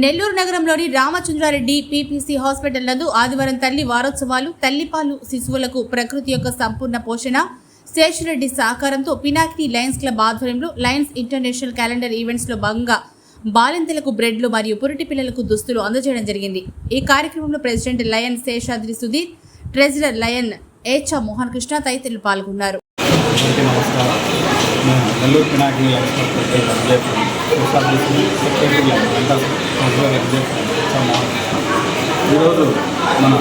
నెల్లూరు నగరంలోని Ramachandra Reddy PPC hospital నందు ఆదివారం తల్లి వారోత్సవాలు తల్లిపాలు శిశువులకు ప్రకృతి యొక్క సంపూర్ణ పోషణ శేషరెడ్డి సహకారంతో పినాకిని లయన్స్ క్లబ్ ఆధ్వర్యంలో లయన్స్ ఇంటర్నేషనల్ క్యాలెండర్ ఈవెంట్స్ లో భాగంగా బాలింతలకు బ్రెడ్లు మరియు పురిటి పిల్లలకు దుస్తులు అందజేయడం జరిగింది। ఈ కార్యక్రమంలో president lion Seshadri Sudheer, treasurer lion Echa Mohan Krishna తదితరులు పాల్గొన్నారు। నెల్లూరు పినాకిని ఈరోజు మన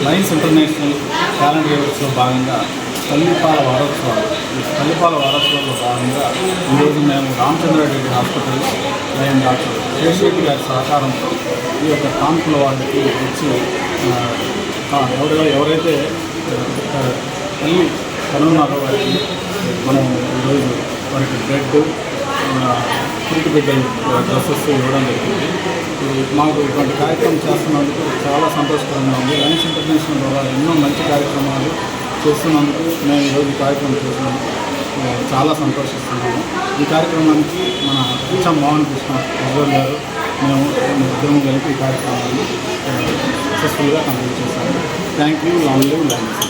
లయన్స్ ఇంటర్నేషనల్ క్యాలెండర్ ఈవెంట్స్లో భాగంగా తల్లిపాల వారోత్సవాల్లో భాగంగా ఈరోజు మేము Ramachandra Reddy hospital lion doctor Sesha Reddy గారి సహకారంతో ఈ యొక్క కాన్పుల వాళ్ళకి వచ్చి ఎవరైతే తల్లి కనున్నారో వారికి మనం ఈరోజు వారికి బ్రెడ్ పురిటి బిడ్డలు డ్రెస్సెస్ ఇవ్వడం జరిగింది। మాకు ఇటువంటి కార్యక్రమం చేస్తున్నందుకు చాలా సంతోషకరంగా ఉంది। లయన్స్ ఇంటర్నేషనల్ ద్వారా ఎన్నో మంచి కార్యక్రమాలు చేస్తున్నందుకు మేము ఈరోజు కార్యక్రమం చేసినందుకు చాలా సంతోషిస్తున్నాము। ఈ కార్యక్రమానికి మన ఏచా మోహన్ కృష్ణ గారు మేము ఇద్దరం కలిపి ఈ కార్యక్రమాన్ని సక్సెస్ఫుల్గా కంప్లీట్ చేశాము। Thank you, long live Lions.